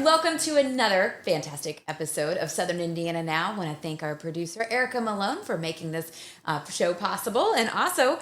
welcome to another fantastic episode of Southern Indiana Now. I want to thank our producer, Erica Malone, for making this show possible. And also,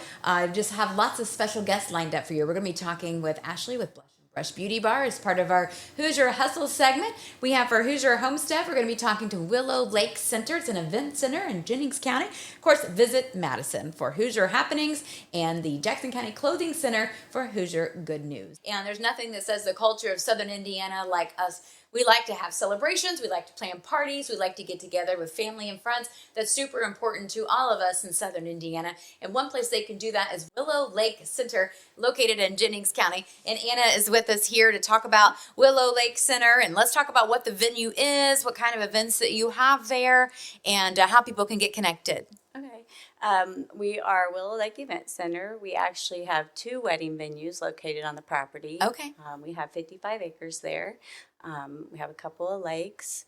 just have lots of special guests lined up for you. We're going to be talking with Ashley with Blush and Brush Beauty Bar as part of our Hoosier Hustle segment. We have for Hoosier Homestead, we're going to be talking to Willow Lake Center. It's an event center in Jennings County. Of course, Visit Madison for Hoosier happenings, and the Jackson County Clothing Center for Hoosier good news. And there's nothing that says the culture of Southern Indiana like us. We like to have celebrations. We like to plan parties. We like to get together with family and friends. That's super important to all of us in Southern Indiana. And one place they can do that is Willow Lake Center, located in Jennings County. And Anna is with us here to talk about Willow Lake Center. And let's talk about what the venue is, what kind of events that you have there, and how people can get connected. Okay. We are Willow Lake Event Center. We actually have 2 wedding venues located on the property. Okay. We have 55 acres there. We have a couple of lakes.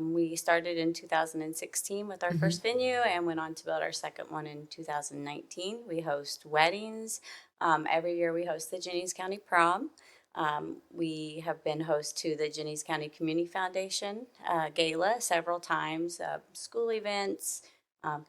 We started in 2016 with our first venue and went on to build our second one in 2019. We host weddings. Every year we host the Jennings County Prom. We have been host to the Jennings County Community Foundation Gala several times, school events,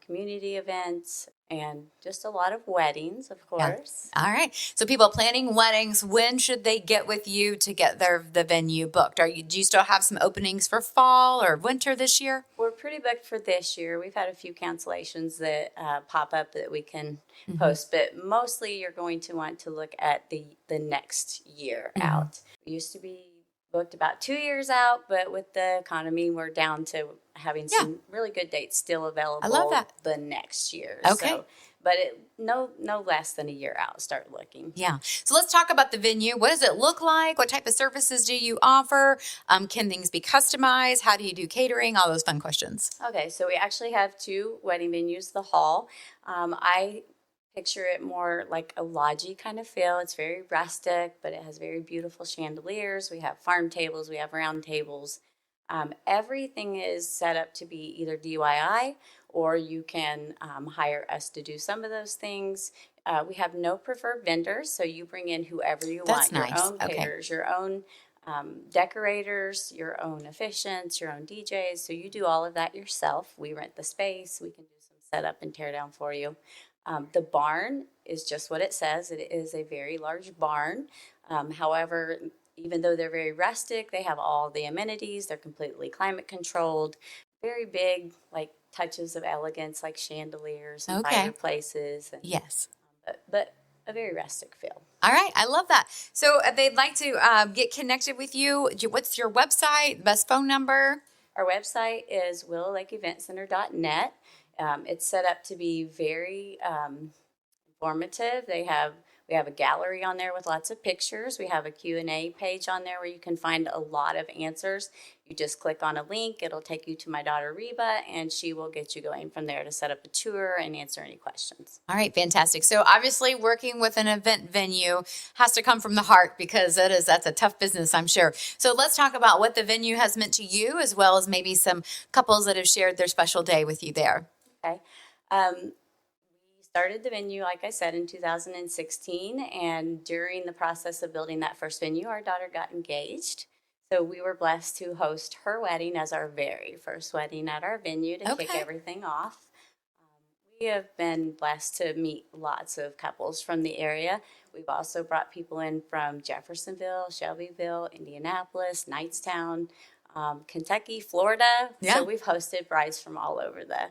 community events, and just a lot of weddings, of course. Yeah. All right. So people planning weddings, when should they get with you to get the venue booked? Do you still have some openings for fall or winter this year? We're pretty booked for this year. We've had a few cancellations that pop up that we can post, but mostly you're going to want to look at the next year out. We used to be booked about 2 years out, but with the economy, we're down to having some really good dates still available. I love that. The next year. Okay. So, but no less than a year out, start looking. Yeah. So let's talk about the venue. What does it look like? What type of services do you offer? Can things be customized? How do you do catering? All those fun questions. Okay. So we actually have 2 wedding venues. The hall, I picture it more like a lodgy kind of feel. It's very rustic, but it has very beautiful chandeliers. We have farm tables. We have round tables. Everything is set up to be either DIY or you can hire us to do some of those things. We have no preferred vendors, so you bring in whoever you want. That's nice. Your own caterers, your own decorators, your own officiants, your own DJs. So you do all of that yourself. We rent the space. We can do some setup and tear down for you. The barn is just what it says. It is a very large barn. However, even though they're very rustic, they have all the amenities. They're completely climate controlled. Very big, like touches of elegance, like chandeliers and fireplaces. And, yes. But a very rustic feel. All right. I love that. So they'd like to get connected with you. What's your website? Best phone number? Our website is willowlakeeventcenter.net. It's set up to be very informative. We have a gallery on there with lots of pictures. We have a Q&A page on there where you can find a lot of answers. You just click on a link. It'll take you to my daughter Reba, and she will get you going from there to set up a tour and answer any questions. All right, fantastic. So obviously working with an event venue has to come from the heart because that's a tough business, I'm sure. So let's talk about what the venue has meant to you, as well as maybe some couples that have shared their special day with you there. Okay. We started the venue, like I said, in 2016, and during the process of building that first venue, our daughter got engaged. So we were blessed to host her wedding as our very first wedding at our venue to kick everything off. We have been blessed to meet lots of couples from the area. We've also brought people in from Jeffersonville, Shelbyville, Indianapolis, Knightstown, Kentucky, Florida. Yeah. So we've hosted brides from all over the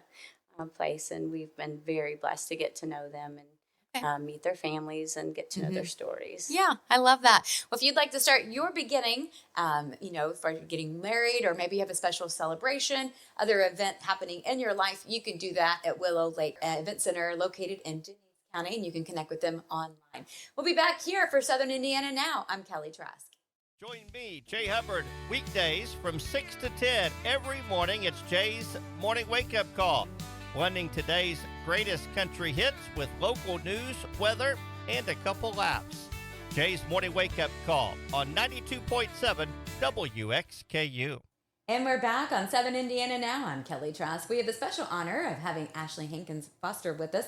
place, and we've been very blessed to get to know them and meet their families and get to know their stories. Yeah, I love that. Well, if you'd like to start your beginning, for getting married, or maybe you have a special celebration, other event happening in your life, you can do that at Willow Lake Event Center, located in Jennings County, and you can connect with them online. We'll be back here for Southern Indiana Now. I'm Kelly Trask. Join me, Jay Hubbard, weekdays from 6 to 10 every morning. It's Jay's Morning Wake Up Call. Blending today's greatest country hits with local news, weather, and a couple laughs. Jay's Morning Wake Up Call on 92.7 WXKU. And we're back on Southern Indiana Now. I'm Kelly Trask. We have the special honor of having Ashley Hankins Foster with us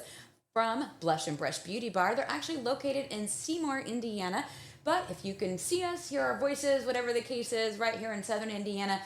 from Blush and Brush Beauty Bar. They're actually located in Seymour, Indiana. But if you can see us, hear our voices, whatever the case is, right here in Southern Indiana,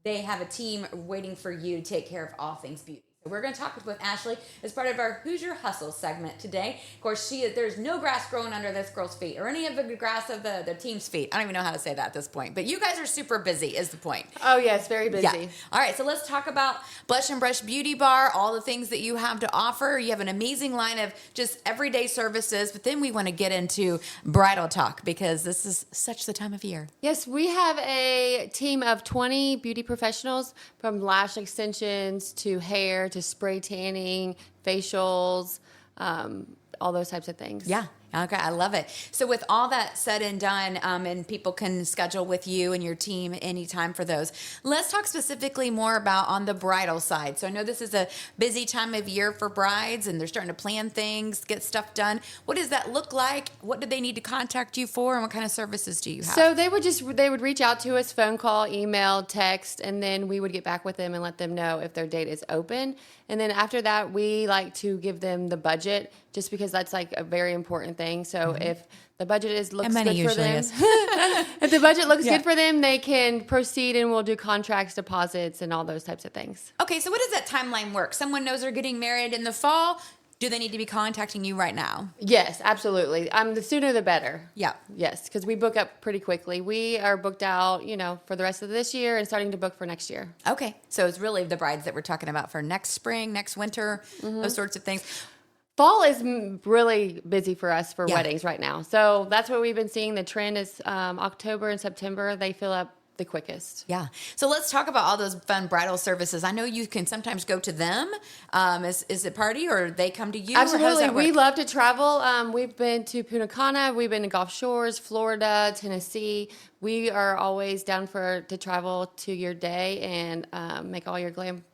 they have a team waiting for you to take care of all things beauty. So we're going to talk with Ashley as part of our Hoosier Hustle segment today. Of course, there's no grass growing under this girl's feet or any of the grass of the team's feet. I don't even know how to say that at this point. But you guys are super busy is the point. Oh, yes, very busy. Yeah. All right, so let's talk about Blush and Brush Beauty Bar, all the things that you have to offer. You have an amazing line of just everyday services, but then we want to get into bridal talk because this is such the time of year. Yes, we have a team of 20 beauty professionals from lash extensions to hair to spray tanning, facials, all those types of things. Yeah. Okay, I love it. So with all that said and done, and people can schedule with you and your team anytime for those, let's talk specifically more about on the bridal side. So I know this is a busy time of year for brides and they're starting to plan things, get stuff done. What does that look like? What do they need to contact you for and what kind of services do you have? So they would reach out to us, phone call, email, text, and then we would get back with them and let them know if their date is open. And then after that, we like to give them the budget just because that's like a very important thing. So if the budget looks good for them, if the budget looks good for them, they can proceed and we'll do contracts, deposits, and all those types of things. Okay, so what does that timeline work? Someone knows they're getting married in the fall. Do they need to be contacting you right now? Yes, absolutely. The sooner the better. Yeah. Yes, because we book up pretty quickly. We are booked out, for the rest of this year and starting to book for next year. Okay, so it's really the brides that we're talking about for next spring, next winter, those sorts of things. Fall is really busy for us for weddings right now. So that's what we've been seeing. The trend is October and September, they fill up the quickest. Yeah. So let's talk about all those fun bridal services. I know you can sometimes go to them. Is it party or they come to you? Absolutely. We love to travel. We've been to Punta Cana. We've been to Gulf Shores, Florida, Tennessee. We are always down to travel to your day and make all your glam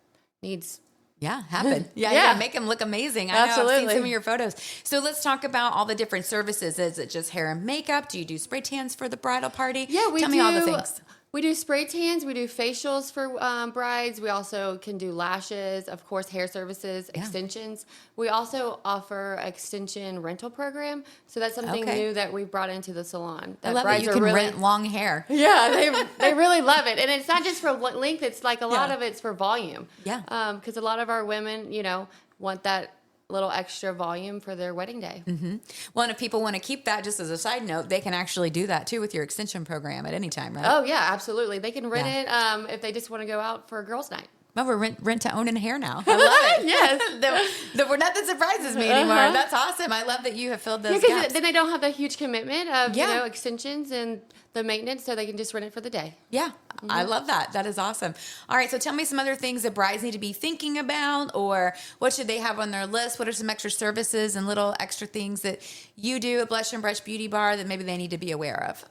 needs happen. Yeah, make them look amazing. I know, Absolutely. I've seen some of your photos. So let's talk about all the different services. Is it just hair and makeup? Do you do spray tans for the bridal party? Yeah, we do. Tell me all the things. We do spray tans. We do facials for brides. We also can do lashes, of course, hair services, extensions. We also offer extension rental program. So that's something new that we brought into the salon. I love that you can rent long hair. Yeah, they really love it. And it's not just for length. It's like a lot of it's for volume. Yeah. Because a lot of our women, want that little extra volume for their wedding day. Mm-hmm. Well, and if people want to keep that, just as a side note, they can actually do that too with your extension program at any time, right? Oh yeah, absolutely. They can rent it if they just want to go out for a girls' night. Well, we're rent to own in hair now. I love it. Yes. We're not that surprises me anymore. That's awesome. I love that you have filled those gaps. Then they don't have the huge commitment of extensions and the maintenance, so they can just rent it for the day. Yeah, I love that. That is awesome. All right, so tell me some other things that brides need to be thinking about, or what should they have on their list? What are some extra services and little extra things that you do at Blush and Brush Beauty Bar that maybe they need to be aware of?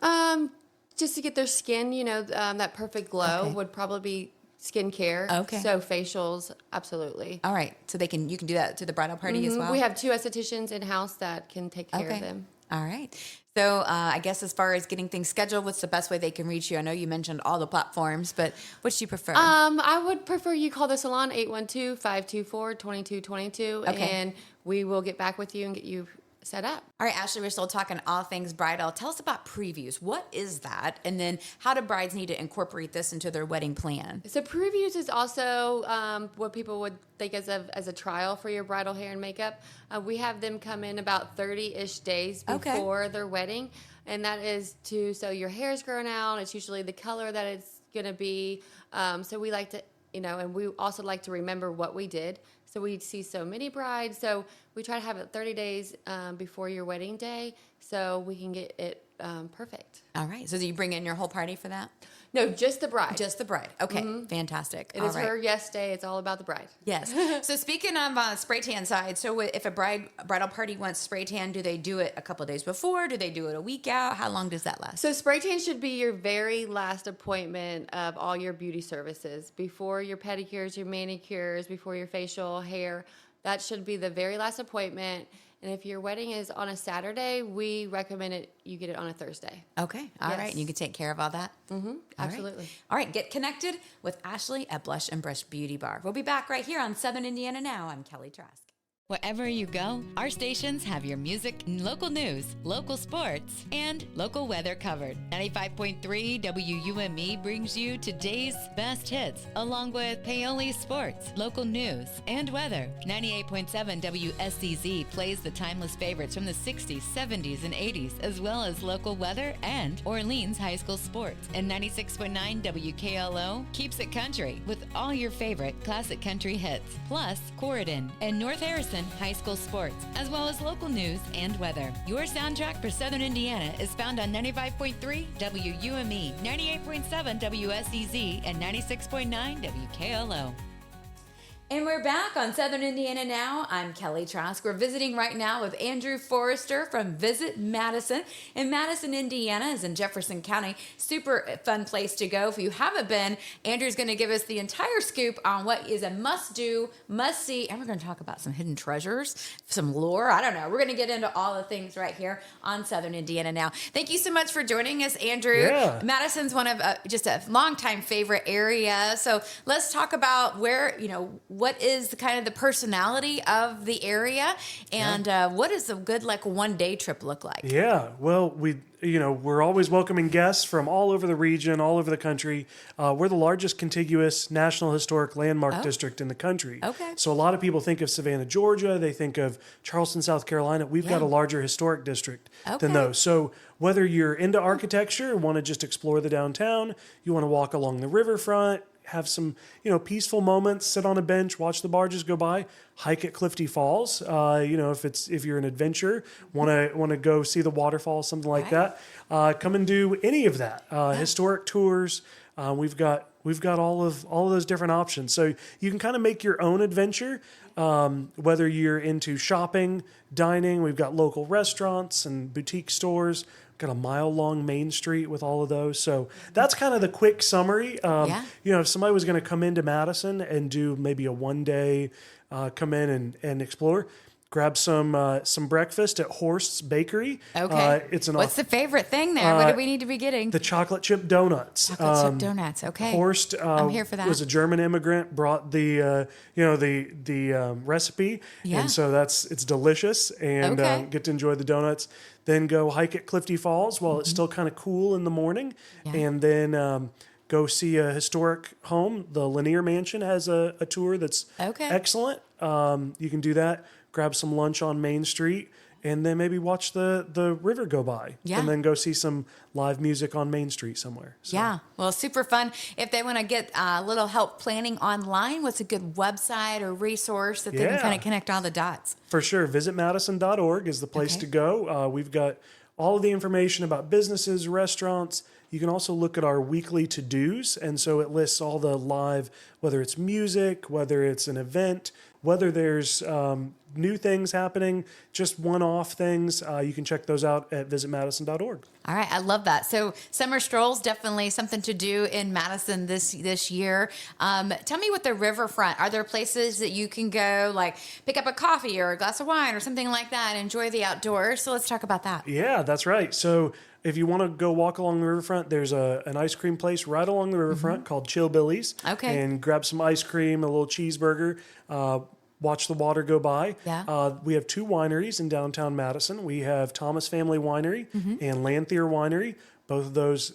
Just to get their skin, that perfect glow would probably be skincare. Okay. So facials, absolutely. All right, so you can do that to the bridal party as well? We have 2 estheticians in-house that can take care of them. All right. So I guess as far as getting things scheduled, what's the best way they can reach you? I know you mentioned all the platforms, but which do you prefer? I would prefer you call the salon 812-524-2222, and we will get back with you and get you set up. All right, Ashley, we're still talking all things bridal. Tell us about previews. What is that? And then how do brides need to incorporate this into their wedding plan? So previews is also what people would think as a trial for your bridal hair and makeup. We have them come in about 30-ish days before their wedding. And that is so your hair is grown out. It's usually the color that it's going to be. So we like to, and we also like to remember what we did. So we see so many brides. So we try to have it 30 days before your wedding day so we can get it perfect. All right. So do you bring in your whole party for that? No, just the bride. Just the bride. Okay. Fantastic. It is her yes day. It's all about the bride. Yes. So speaking of spray tan side, so if a bridal party wants spray tan, do they do it a couple of days before? Do they do it a week out? How long does that last? So spray tan should be your very last appointment of all your beauty services. Before your pedicures, your manicures, before your facial, hair. That should be the very last appointment. And if your wedding is on a Saturday, we recommend you get it on a Thursday. Okay. All right. And you can take care of all that? Mm-hmm. Absolutely. All right. Get connected with Ashley at Blush and Brush Beauty Bar. We'll be back right here on Southern Indiana Now. I'm Kelly Trask. Wherever you go, our stations have your music, local news, local sports, and local weather covered. 95.3 WUME brings you today's best hits, along with Paoli sports, local news, and weather. 98.7 WSCZ plays the timeless favorites from the 60s, 70s, and 80s, as well as local weather and Orleans high school sports. And 96.9 WKLO keeps it country with all your favorite classic country hits, plus Corridon and North Harrison high school sports, as well as local news and weather. Your soundtrack for Southern Indiana is found on 95.3 WUME, 98.7 WSEZ, and 96.9 WKLO. And we're back on Southern Indiana Now. I'm Kelly Trask. We're visiting right now with Andrew Forrester from Visit Madison. And Madison, Indiana is in Jefferson County. Super fun place to go. If you haven't been, Andrew's going to give us the entire scoop on what is a must-do, must-see, and we're going to talk about some hidden treasures, some lore. I don't know. We're going to get into all the things right here on Southern Indiana Now. Thank you so much for joining us, Andrew. Yeah. Madison's one of just a longtime favorite area. So let's talk about where, what is the kind of the personality of the area, and what does a good one day trip look like? Yeah, well, we're always welcoming guests from all over the region, all over the country. We're the largest contiguous National Historic Landmark District in the country. Okay. So a lot of people think of Savannah, Georgia. They think of Charleston, South Carolina. We've got a larger historic district than those. So whether you're into architecture, want to just explore the downtown, you want to walk along the riverfront, have some, peaceful moments, sit on a bench, watch the barges go by, hike at Clifty Falls. If you're an adventurer, want to go see the waterfall, something like that. Come and do any of that. Historic tours. We've got all of those different options. So you can kind of make your own adventure. Whether you're into shopping, dining, we've got local restaurants and boutique stores. Got a mile-long Main Street with all of those. So that's kind of the quick summary. If somebody was going to come into Madison and do maybe a one-day, come in and explore, grab some breakfast at Horst's Bakery. Okay. What's the favorite thing there? What do we need to be getting? The chocolate chip donuts. Chocolate chip donuts. Okay. Horst I'm here for that. Was a German immigrant, brought the recipe, and so it's delicious, and get to enjoy the donuts. Then go hike at Clifty Falls while it's still kind of cool in the morning, and then go see a historic home. The Lanier Mansion has a tour that's excellent. You can do that. Grab some lunch on Main Street, and then maybe watch the river go by. Yeah. And then go see some live music on Main Street somewhere. So. Yeah. Well, super fun. If they want to get a little help planning online, what's a good website or resource that they can kind of connect all the dots? For sure. VisitMadison.org is the place to go. We've got all of the information about businesses, restaurants. You can also look at our weekly to-dos, and so it lists all the live, whether it's music, whether it's an event, whether there's new things happening, just one-off things. You can check those out at visitmadison.org. All right, I love that. So summer strolls, definitely something to do in Madison this year. Tell me what the riverfront, are there places that you can go, like pick up a coffee or a glass of wine or something like that and enjoy the outdoors? So let's talk about that. Yeah, that's right. So if you want to go walk along the riverfront, there's an ice cream place right along the riverfront called Chill Billy's. Okay. And grab some ice cream, a little cheeseburger, watch the water go by. Yeah. We have two wineries in downtown Madison. We have Thomas Family Winery and Lanthier Winery. Both of those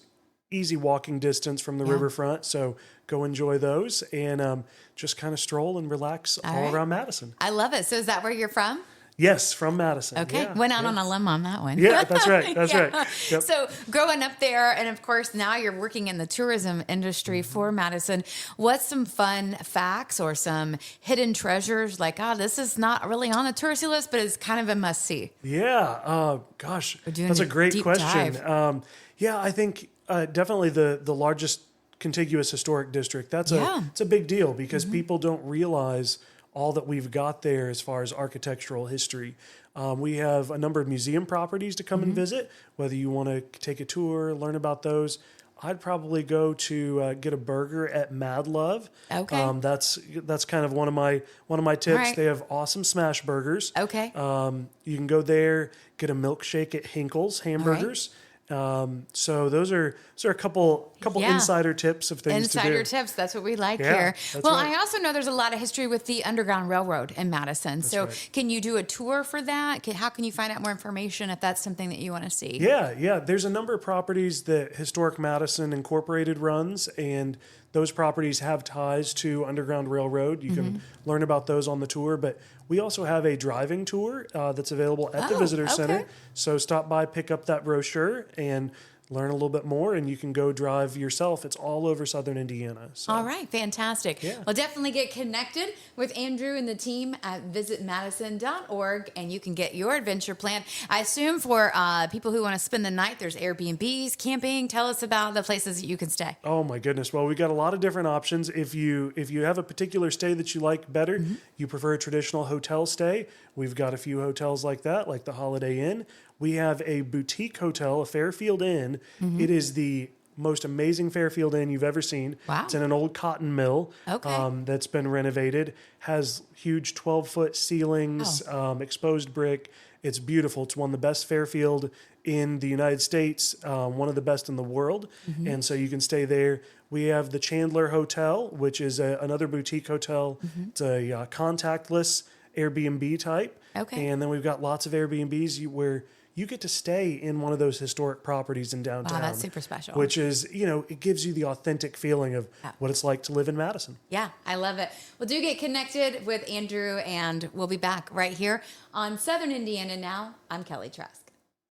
easy walking distance from the riverfront. So go enjoy those and just kind of stroll and relax all around Madison. I love it. So is that where you're from? Yes, from Madison. Okay, Yeah, went out on a limb on that one. Yeah, that's right. That's right. Yep. So growing up there, and of course now you're working in the tourism industry for Madison. What's some fun facts or some hidden treasures? Like, this is not really on the touristy list, but it's kind of a must see. Yeah. Gosh, that's a great question. I think definitely the largest contiguous historic district. It's a big deal because people don't realize all that we've got there as far as architectural history. We have a number of museum properties to come and visit, whether you want to take a tour, learn about those. I'd probably go to get a burger at Mad Love. Okay. That's kind of one of my tips. Right. They have awesome smash burgers. Okay. You can go there, get a milkshake at Hinkle's Hamburgers. So those are a couple insider tips of things to do. Insider tips. That's what we like Yeah, here. that's Well, right. I also know there's a lot of history with the Underground Railroad in Madison. So right. can you do a tour for that? How can you find out more information if that's something that you want to see? Yeah. There's a number of properties that Historic Madison Incorporated runs, and those properties have ties to Underground Railroad. You can learn about those on the tour, but we also have a driving tour that's available at the Visitor Center. So stop by, pick up that brochure, and learn a little bit more, and you can go drive yourself. It's all over Southern Indiana. So. All right, fantastic. Yeah. Well, definitely get connected with Andrew and the team at visitmadison.org, and you can get your adventure plan. I assume for people who want to spend the night, there's Airbnbs, camping. Tell us about the places that you can stay. Oh my goodness. Well, we got a lot of different options. If you have a particular stay that you like better, you prefer a traditional hotel stay, we've got a few hotels like that, like the Holiday Inn. We have a boutique hotel, a Fairfield Inn. It is the most amazing Fairfield Inn you've ever seen. Wow. It's in an old cotton mill that's been renovated. Has huge 12-foot ceilings, exposed brick. It's beautiful. It's one of the best Fairfield in the United States, one of the best in the world. And so you can stay there. We have the Chandler Hotel, which is another boutique hotel. It's a contactless Airbnb type. Okay. And then we've got lots of Airbnbs where you get to stay in one of those historic properties in downtown. Wow, that's super special. Which is, it gives you the authentic feeling of what it's like to live in Madison. Yeah, I love it. Well, do get connected with Andrew, and we'll be back right here on Southern Indiana Now. I'm Kelly Trask.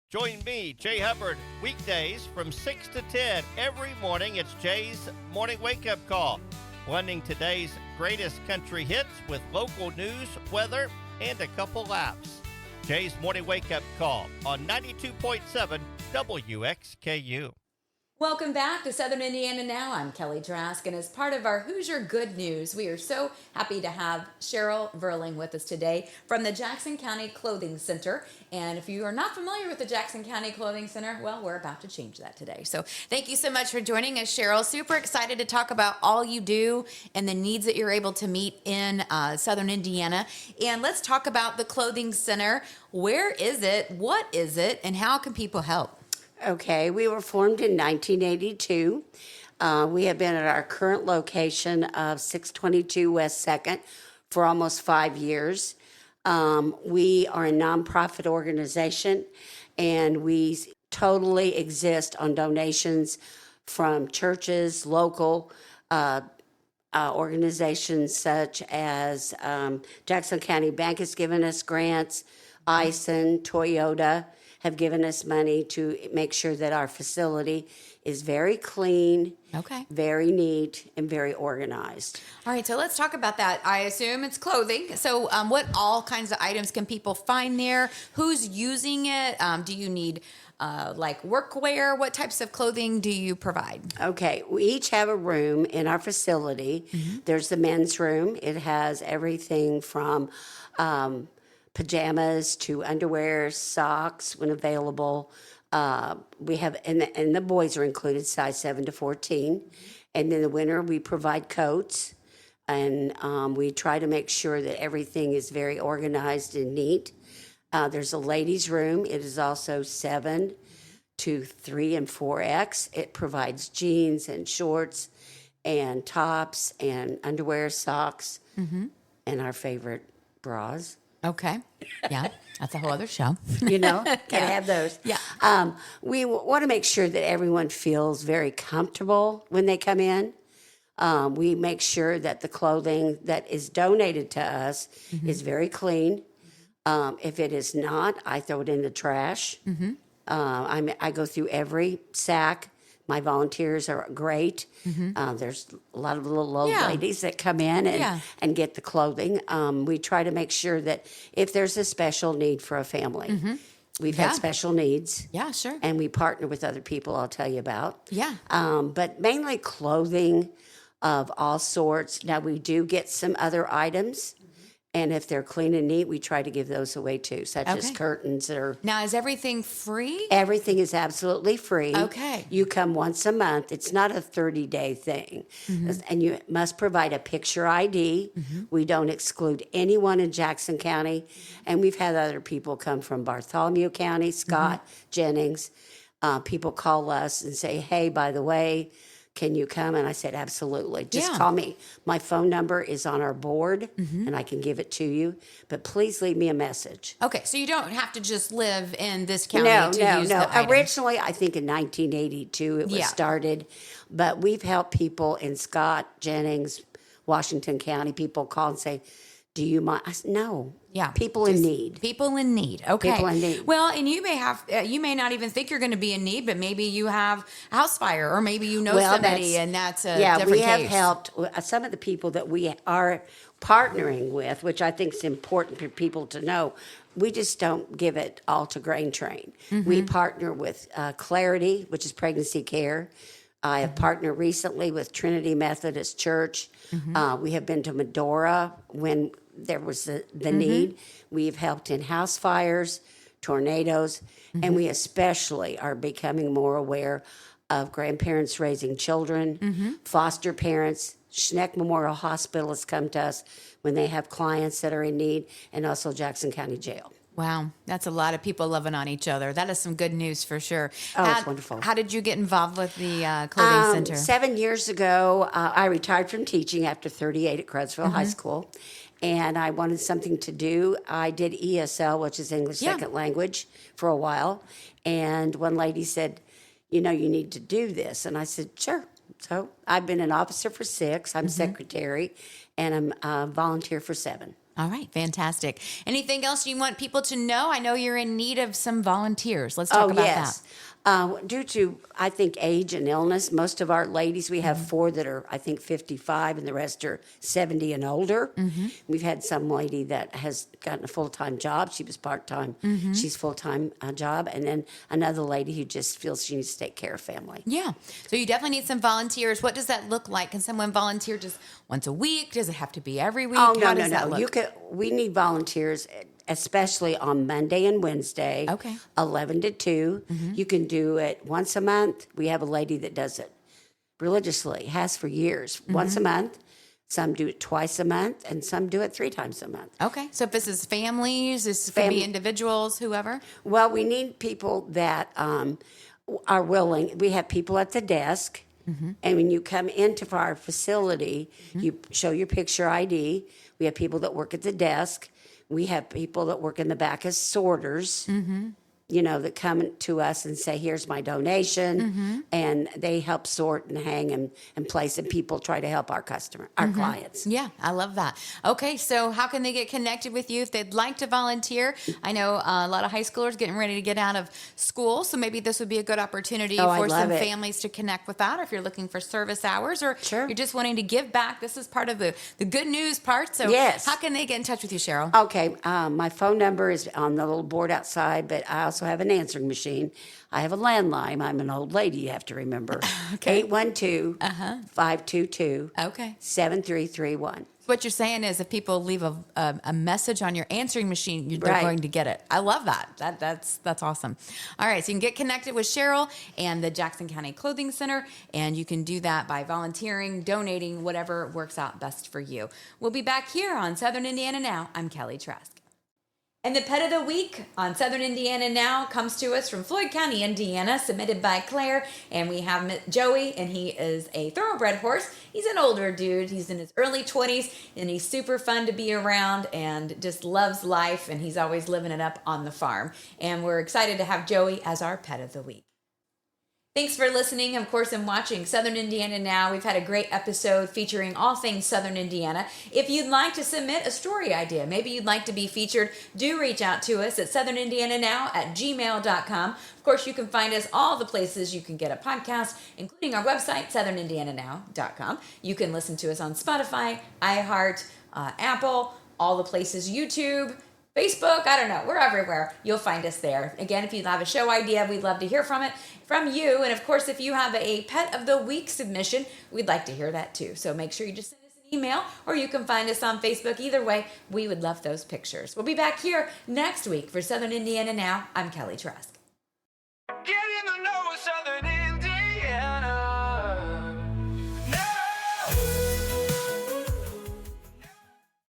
Join me, Jay Hubbard, weekdays from 6 to 10 every morning. It's Jay's Morning Wake Up Call, blending today's greatest country hits with local news, weather, and a couple laughs. Jay's Morning Wake Up Call on 92.7 WXKU. Welcome back to Southern Indiana Now. I'm Kelly Trask, and as part of our Hoosier Good News, we are so happy to have Cheryl Vierling with us today from the Jackson County Clothing Center. And if you are not familiar with the Jackson County Clothing Center, well, we're about to change that today. So thank you so much for joining us, Cheryl. Super excited to talk about all you do and the needs that you're able to meet in Southern Indiana. And let's talk about the Clothing Center. Where is it? What is it? And how can people help? Okay, we were formed in 1982. We have been at our current location of 622 West 2nd for almost 5 years. We are a nonprofit organization, and we totally exist on donations from churches, local organizations such as Jackson County Bank has given us grants, Ison, Toyota have given us money to make sure that our facility is very clean, very neat, and very organized. All right, so let's talk about that. I assume it's clothing. So what all kinds of items can people find there? Who's using it? Do you need like workwear? What types of clothing do you provide? Okay, we each have a room in our facility. There's the men's room. It has everything from pajamas to underwear, socks when available. We have, and the boys are included, size 7 to 14. And in the winter, we provide coats, and we try to make sure that everything is very organized and neat. There's a ladies' room. It is also 7 to 3 and 4X. It provides jeans and shorts and tops and underwear, socks, and our favorite bras. Okay. Yeah, that's a whole other show. Gotta have those. Yeah. We want to make sure that everyone feels very comfortable when they come in. We make sure that the clothing that is donated to us is very clean. If it is not, I throw it in the trash. I go through every sack. My volunteers are great. There's a lot of little old ladies that come in and get the clothing. We try to make sure that if there's a special need for a family, we've had special needs. Yeah, sure. And we partner with other people I'll tell you about. Yeah. But mainly clothing of all sorts. Now, we do get some other items. And if they're clean and neat, we try to give those away too, such as curtains or... Now, is everything free? Everything is absolutely free. Okay. You come once a month. It's not a 30-day thing. And you must provide a picture ID. We don't exclude anyone in Jackson County. And we've had other people come from Bartholomew County, Scott, Jennings. People call us and say, hey, by the way, can you come? And I said, absolutely. Just Yeah. call me. My phone number is on our board, and I can give it to you. But please leave me a message. Okay, so you don't have to just live in this county No, to no, use no. the item. Originally, I think in 1982 it was Yeah. started. But we've helped people in Scott, Jennings, Washington County. People call and say, do you mind? I said, no. Yeah, People in need. People in need. Okay. People in need. Well, and you may have, you may not even think you're going to be in need, but maybe you have a house fire, or maybe you know somebody, and that's a different we have case. helped some of the people that we are partnering with, which I think is important for people to know. We just don't give it all to Grain Train. We partner with Clarity, which is pregnancy care. I have partnered recently with Trinity Methodist Church. We have been to Medora when there was the need. We've helped in house fires, tornadoes, and we especially are becoming more aware of grandparents raising children, foster parents. Schneck Memorial Hospital has come to us when they have clients that are in need, and also Jackson County Jail. Wow, that's a lot of people loving on each other. That is some good news for sure. Oh, it's wonderful. How did you get involved with the clothing center? 7 years ago, I retired from teaching after 38 at Craigsville High School, and I wanted something to do. I did ESL, which is English Second Language, for a while, and one lady said, you know, you need to do this. And I said, sure. So I've been an officer for 6, I'm secretary, and I'm a volunteer for 7. All right, fantastic. Anything else you want people to know? I know you're in need of some volunteers. Let's talk about that. Due to, I think, age and illness, most of our ladies, we have 4 that are, I think, 55, and the rest are 70 and older. We've had some lady that has gotten a full-time job. She was part-time. She's full-time job. And then another lady who just feels she needs to take care of family. Yeah. So you definitely need some volunteers. What does that look like? Can someone volunteer just once a week? Does it have to be every week? Oh, no, How no, does that no. look? We need volunteers, especially on Monday and Wednesday, Okay. 11 to 2. You can do it once a month. We have a lady that does it religiously, has for years, once a month. Some do it twice a month, and some do it 3 times a month. Okay. So if this is families, this could be individuals, whoever? Well, we need people that are willing. We have people at the desk, and when you come into our facility, you show your picture ID. We have people that work at the desk. We have people that work in the back as sorters, you know, that come to us and say, here's my donation. And they help sort and hang and place, and people try to help our clients. Yeah, I love that. Okay, so how can they get connected with you if they'd like to volunteer? I know a lot of high schoolers getting ready to get out of school, so maybe this would be a good opportunity for some families to connect with that, or if you're looking for service hours, or you're just wanting to give back. This is part of the good news part. So how can they get in touch with you, Cheryl? Okay, my phone number is on the little board outside, but I also have an answering machine. I have a landline. I'm an old lady, you have to remember. 812-522-7331. What you're saying is if people leave a message on your answering machine, they're going to get it. I love that. That's awesome. All right, so you can get connected with Cheryl and the Jackson County Clothing Center, and you can do that by volunteering, donating, whatever works out best for you. We'll be back here on Southern Indiana Now. I'm Kelly Trask. And the Pet of the Week on Southern Indiana Now comes to us from Floyd County, Indiana, submitted by Claire. And we have Joey, and he is a thoroughbred horse. He's an older dude. He's in his early 20s, and he's super fun to be around and just loves life, and he's always living it up on the farm. And we're excited to have Joey as our Pet of the Week. Thanks for listening, of course, and watching Southern Indiana Now. We've had a great episode featuring all things Southern Indiana. If you'd like to submit a story idea, maybe you'd like to be featured, do reach out to us at southern.indiananow@gmail.com. Of course, you can find us all the places you can get a podcast, including our website, southern.indiananow.com. You can listen to us on Spotify, iHeart, Apple, all the places, YouTube, Facebook, I don't know, we're everywhere. You'll find us there. Again, if you have a show idea, we'd love to hear from you. And of course, if you have a Pet of the Week submission, we'd like to hear that too. So make sure you just send us an email, or you can find us on Facebook. Either way, we would love those pictures. We'll be back here next week for Southern Indiana Now. I'm Kelly Trask.